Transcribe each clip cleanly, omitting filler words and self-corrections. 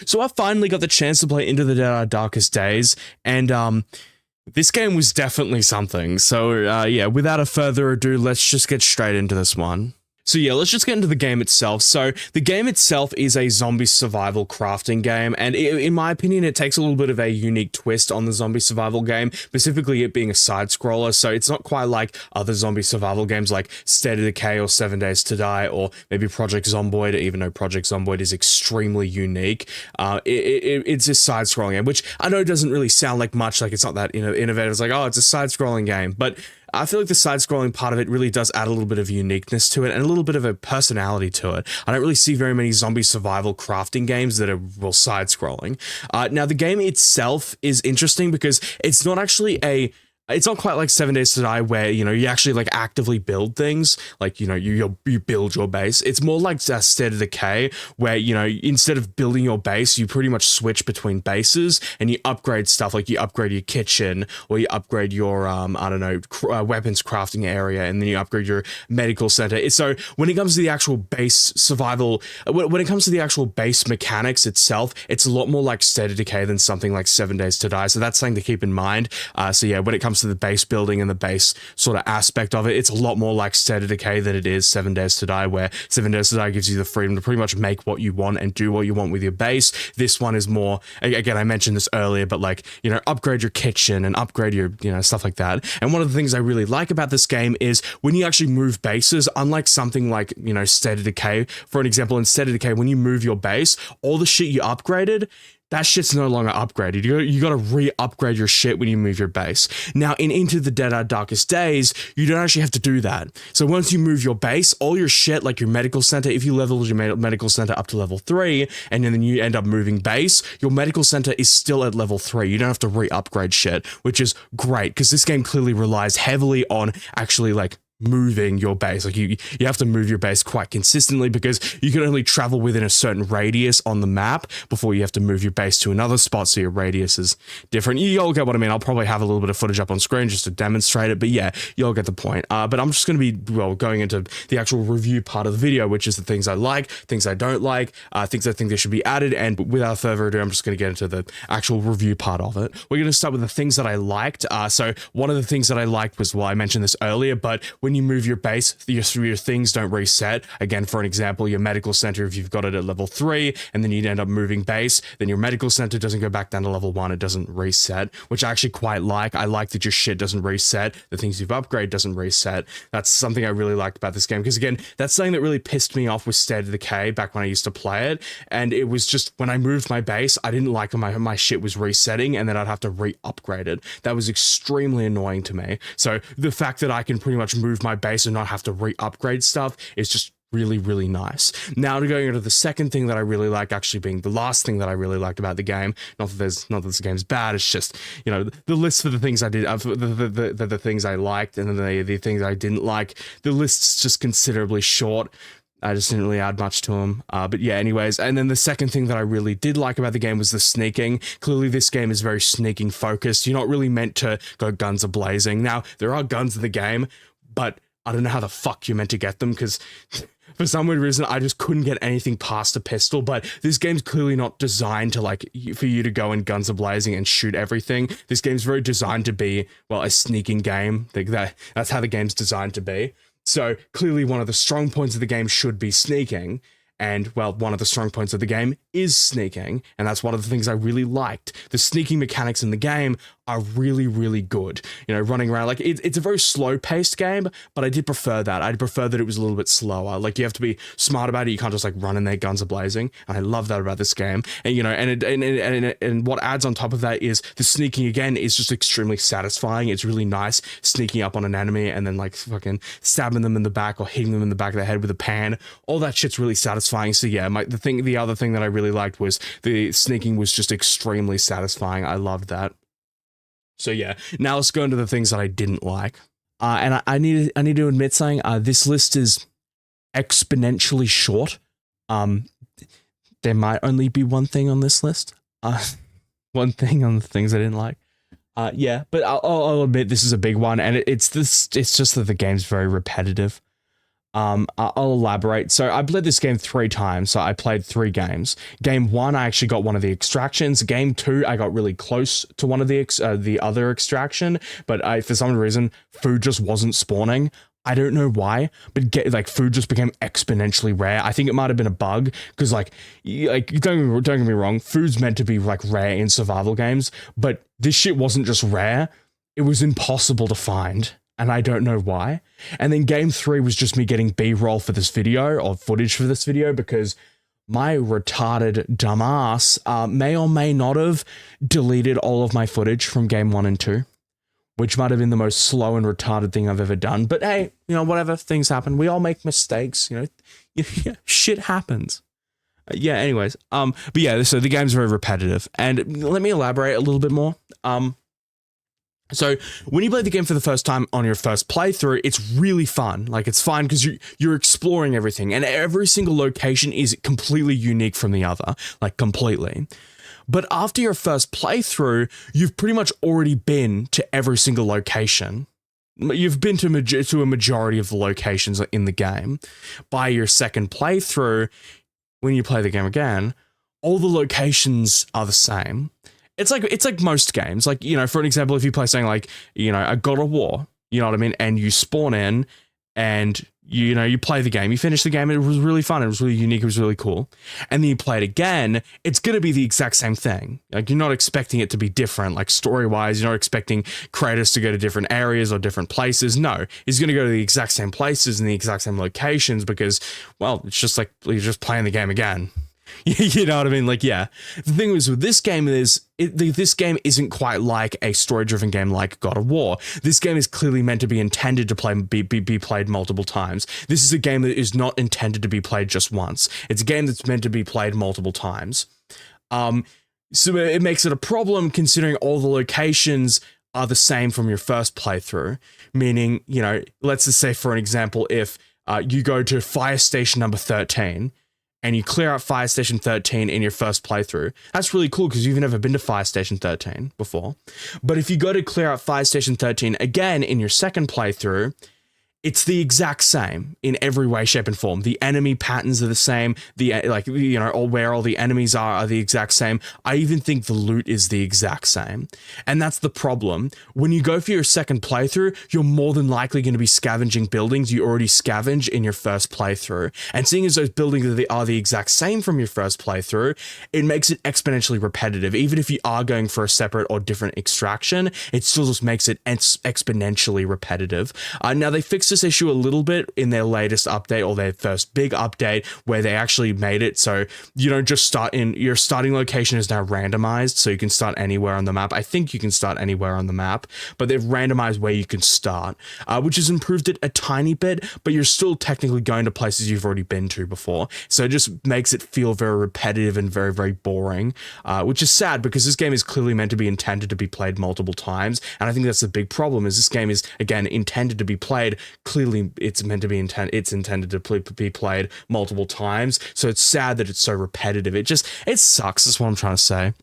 So I finally got the chance to play Into the Darkest Days, and this game was definitely something. So yeah, without a further ado, let's just get straight into this one. So yeah, let's just get into the game itself. So the game itself is a zombie survival crafting game, and in my opinion, it takes a little bit of a unique twist on the zombie survival game, specifically it being a side-scroller, so it's not quite like other zombie survival games like State of Decay or 7 Days to Die, or maybe Project Zomboid, even though Project Zomboid is extremely unique. It's a side-scrolling game, which I know doesn't really sound like much, like it's not that innovative. It's like, oh, it's a side-scrolling game, but I feel like the side-scrolling part of it really does add a little bit of uniqueness to it and a little bit of a personality to it. I don't really see very many zombie survival crafting games that are, well, side-scrolling. Now, the game itself is interesting because it's not actually it's not quite like 7 Days to Die where, you actually like actively build things, like, you build your base. It's more like State of Decay where, instead of building your base, you pretty much switch between bases and you upgrade stuff, like you upgrade your kitchen or you upgrade your, weapons crafting area, and then you upgrade your medical center. So when it comes to the actual base survival, when it comes to the actual base mechanics itself, it's a lot more like State of Decay than something like 7 Days to Die. So that's something to keep in mind. So yeah, when it comes to the base building and the base sort of aspect of it, it's a lot more like State of Decay than it is 7 Days to Die, where 7 Days to Die gives you the freedom to pretty much make what you want and do what you want with your base. This one is more, again, I mentioned this earlier, but like, upgrade your kitchen and upgrade your, stuff like that. And one of the things I really like about this game is when you actually move bases, unlike something like, State of Decay, for an example, in State of Decay, when you move your base, all the shit you upgraded, that shit's no longer upgraded. You got to re-upgrade your shit when you move your base. Now, in Into the Darkest Days, you don't actually have to do that. So once you move your base, all your shit, like your medical center, if you leveled your medical center up to level 3, and then you end up moving base, your medical center is still at level 3. You don't have to re-upgrade shit, which is great, because this game clearly relies heavily on actually, like, moving your base. Like you have to move your base quite consistently because you can only travel within a certain radius on the map before you have to move your base to another spot, so your radius is different. You all get what I mean. I'll probably have a little bit of footage up on screen just to demonstrate it, but yeah, you all get the point. But I'm just going to be, going into the actual review part of the video, which is the things I like, things I don't like, things I think they should be added, and without further ado, I'm just going to get into the actual review part of it. We're going to start with the things that I liked. So one of the things that I liked was, well, I mentioned this earlier, but when you move your base, your things don't reset. Again, for an example, your medical center, if you've got it at level 3 and then you end up moving base, then your medical center doesn't go back down to level 1. It doesn't reset, which I actually quite like. I like that your shit doesn't reset. The things you've upgraded doesn't reset. That's something I really liked about this game, because again, that's something that really pissed me off with State of Decay back when I used to play it. And it was just when I moved my base, I didn't like when my shit was resetting and then I'd have to re-upgrade it. That was extremely annoying to me. So the fact that I can pretty much move my base and not have to re-upgrade stuff is just really, really nice. Now, to go into the second thing that I really like, actually being the last thing that I really liked about the game, not that this game's bad, it's just, the list for the things I did, the things I liked, and then the things I didn't like, the list's just considerably short. I just didn't really add much to them. But yeah, anyways. And then the second thing that I really did like about the game was the sneaking. Clearly, this game is very sneaking focused. You're not really meant to go guns a-blazing. Now, there are guns in the game, but I don't know how the fuck you're meant to get them, because for some weird reason, I just couldn't get anything past a pistol. But this game's clearly not designed to, like, for you to go in guns a-blazing and shoot everything. This game's very designed to be, well, a sneaking game. That's how the game's designed to be. So clearly one of the strong points of the game should be sneaking. And, well, one of the strong points of the game is sneaking. And that's one of the things I really liked. The sneaking mechanics in the game are really, really good. Running around, like, it's a very slow-paced game, but I did prefer that. I'd prefer that it was a little bit slower. Like, you have to be smart about it. You can't just, like, run in there guns a-blazing. And I love that about this game. And, and what adds on top of that is the sneaking, again, is just extremely satisfying. It's really nice sneaking up on an enemy and then, like, fucking stabbing them in the back or hitting them in the back of the head with a pan. All that shit's really satisfying. So, yeah, the other thing that I really liked was the sneaking was just extremely satisfying. I loved that. So yeah, now let's go into the things that I didn't like. And I need to admit something. This list is exponentially short. There might only be one thing on this list. One thing on the things I didn't like. Yeah, but I'll admit this is a big one, and it's just that the game's very repetitive. I'll elaborate. So I played this game 3 times. So I played 3 games. Game 1, I actually got one of the extractions. Game 2, I got really close to one of the other extraction, but for some reason, food just wasn't spawning. I don't know why, but food just became exponentially rare. I think it might have been a bug because don't get me wrong, food's meant to be like rare in survival games, but this shit wasn't just rare; it was impossible to find. And I don't know why. And then game 3 was just me getting B-roll for this video, or footage for this video, because my retarded dumbass may or may not have deleted all of my footage from game 1 and 2, which might have been the most slow and retarded thing I've ever done. But hey, whatever, things happen. We all make mistakes, shit happens. Anyways, but yeah, so the game's very repetitive. And let me elaborate a little bit more. So when you play the game for the first time on your first playthrough, it's really fun. Like, it's fun because you're exploring everything, and every single location is completely unique from the other, like completely. But after your first playthrough, you've pretty much already been to every single location. You've been to a majority of the locations in the game. By your second playthrough, when you play the game again, all the locations are the same. It's like most games. Like, for an example, if you play something like, a God of War, you know what I mean? And you spawn in and, you play the game, you finish the game, and it was really fun. It was really unique. It was really cool. And then you play it again, it's going to be the exact same thing. Like, you're not expecting it to be different. Like, story-wise, you're not expecting Kratos to go to different areas or different places. No, he's going to go to the exact same places and the exact same locations because, well, it's just like you're just playing the game again. You know what I mean? Like, yeah. The thing is with this game this game isn't quite like a story-driven game like God of War. This game is clearly meant to be intended to be played multiple times. This is a game that is not intended to be played just once. It's a game that's meant to be played multiple times. So it makes it a problem considering all the locations are the same from your first playthrough. Meaning, let's just say, for an example, if you go to fire station number 13, and you clear out Fire Station 13 in your first playthrough, that's really cool because you've never been to Fire Station 13 before. But if you go to clear out Fire Station 13 again in your second playthrough, it's the exact same in every way, shape, and form. The enemy patterns are the same. Or where all the enemies are the exact same. I even think the loot is the exact same. And that's the problem. When you go for your second playthrough, you're more than likely going to be scavenging buildings you already scavenged in your first playthrough. And seeing as those buildings are the exact same from your first playthrough, it makes it exponentially repetitive. Even if you are going for a separate or different extraction, it still just makes it exponentially repetitive. Now, they fixed this issue a little bit in their latest update, or their first big update, where they actually made it so you don't just start in your starting location is now randomized, so you can start anywhere on the map. I think you can start anywhere on the map, but they've randomized where you can start, which has improved it a tiny bit, but you're still technically going to places you've already been to before. So it just makes it feel very repetitive and very, very boring, which is sad because this game is clearly meant to be intended to be played multiple times. And I think that's the big problem, is this game is, again, intended to be played. Clearly it's meant to be intended to be played multiple times. So it's sad that it's so repetitive. It sucks. That's what I'm trying to say.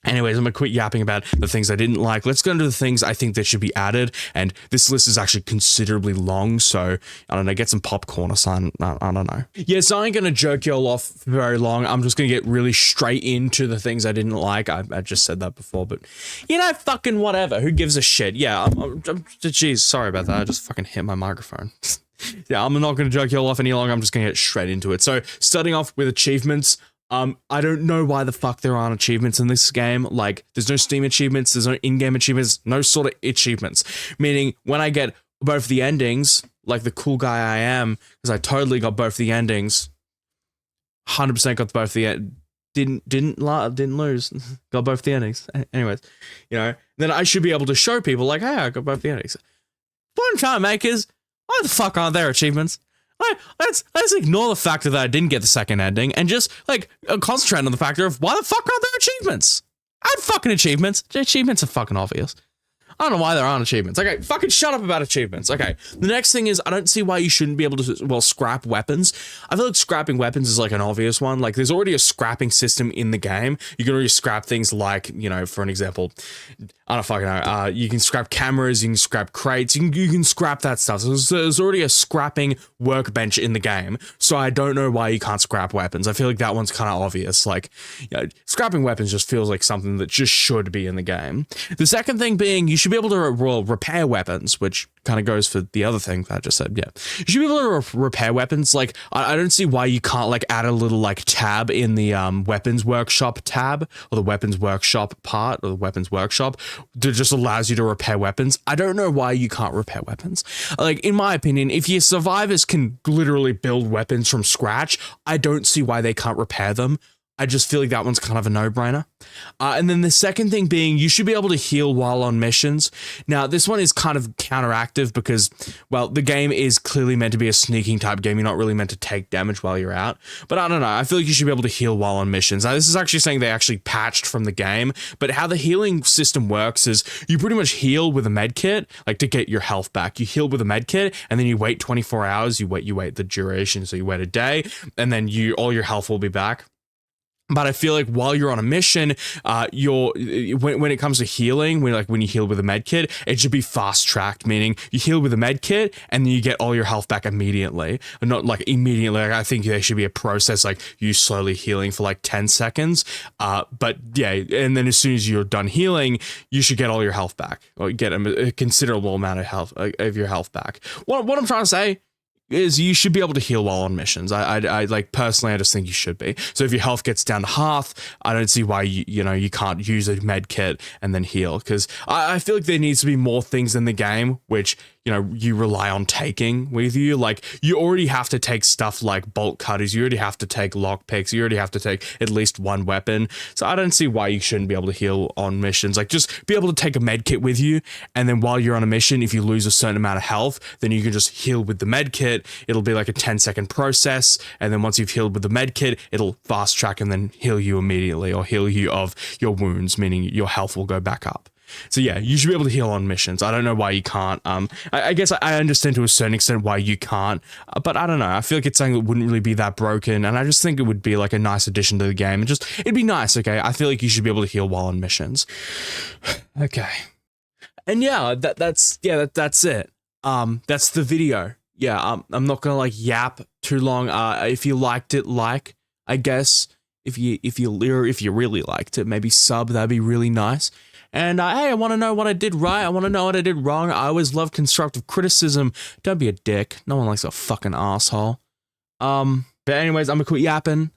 Anyways, I'm going to quit yapping about the things I didn't like. Let's go into the things I think that should be added. And this list is actually considerably long, so I don't know, get some popcorn or something. I don't know. Yeah, so I ain't going to jerk y'all off for very long. I'm just going to get really straight into the things I didn't like. I just said that before, but fucking whatever. Who gives a shit? Yeah, geez, sorry about that. I just fucking hit my microphone. Yeah, I'm not going to jerk y'all off any longer. I'm just going to get straight into it. So starting off with achievements. I don't know why the fuck there aren't achievements in this game. Like, there's no Steam achievements, there's no in-game achievements, no sort of achievements. Meaning, when I get both the endings, like the cool guy I am, because I totally got both the endings, 100% got both the didn't lose, got both the endings. Anyways, then I should be able to show people like, hey, I got both the endings. Fun time makers, why the fuck aren't there achievements? Let's ignore the fact that I didn't get the second ending and just concentrate on the factor of why the fuck aren't there achievements? I had fucking achievements. Achievements are fucking obvious. I don't know why there aren't achievements. Okay, fucking shut up about achievements. Okay, the next thing is I don't see why you shouldn't be able to, scrap weapons. I feel like scrapping weapons is like an obvious one. Like, there's already a scrapping system in the game. You can already scrap things like, for an example, I don't fucking know. You can scrap cameras, you can scrap crates, you can scrap that stuff. So there's already a scrapping workbench in the game. So I don't know why you can't scrap weapons. I feel like that one's kind of obvious. Like, you know, scrapping weapons just feels like something that just should be in the game. The second thing being, you should be able to repair weapons, which kind of goes for the other thing that I just said. Yeah, you should be able to repair weapons. Like, I don't see why you can't like add a little like tab in the weapons workshop tab, or the weapons workshop part, or the weapons workshop, that just allows you to repair weapons. I don't know why you can't repair weapons. Like, in my opinion, if your survivors can literally build weapons from scratch, I don't see why they can't repair them. I just feel like that one's kind of a no-brainer. And then the second thing being, you should be able to heal while on missions. Now, this one is kind of counteractive because, well, the game is clearly meant to be a sneaking type game. You're not really meant to take damage while you're out. But I don't know. I feel like you should be able to heal while on missions. Now, this is actually saying they actually patched from the game. But how the healing system works is you pretty much heal with a med kit, like to get your health back. You heal with a med kit, and then you wait 24 hours. You wait the duration, so you wait a day, and then all your health will be back. But I feel like while you're on a mission, when it comes to healing, when you heal with a med kit, it should be fast tracked, meaning you heal with a med kit and then you get all your health back immediately. Not like immediately. Like, I think there should be a process like you slowly healing for like 10 seconds. But yeah, and then as soon as you're done healing, you should get all your health back, or get a considerable amount of your health back. What I'm trying to say is you should be able to heal while on missions. I like, personally, I just think you should be. So if your health gets down to half, I don't see why you can't use a med kit and then heal, because I feel like there needs to be more things in the game which you rely on taking with you. Like, you already have to take stuff like bolt cutters, you already have to take lockpicks, you already have to take at least one weapon. So I don't see why you shouldn't be able to heal on missions. Like, just be able to take a med kit with you, and then while you're on a mission, if you lose a certain amount of health, then you can just heal with the med kit. It'll be like a 10-second process, and then once you've healed with the med kit, it'll fast track and then heal you immediately, or heal you of your wounds, meaning your health will go back up. So yeah, you should be able to heal on missions. I don't know why you can't. I guess I understand to a certain extent why you can't, but I don't know. I feel like it's something that wouldn't really be that broken, and I just think it would be like a nice addition to the game. And it'd be nice, okay? I feel like you should be able to heal while on missions. Okay. And yeah, that's it. That's the video. Yeah, I'm not gonna like yap too long. If you liked it, I guess if you really liked it, maybe sub. That'd be really nice. And hey, I want to know what I did right. I want to know what I did wrong. I always love constructive criticism. Don't be a dick. No one likes a fucking asshole. But anyways, I'm gonna quit yapping.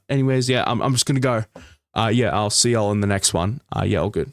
Anyways, yeah, I'm just gonna go. Yeah, I'll see y'all in the next one. Yeah, all good.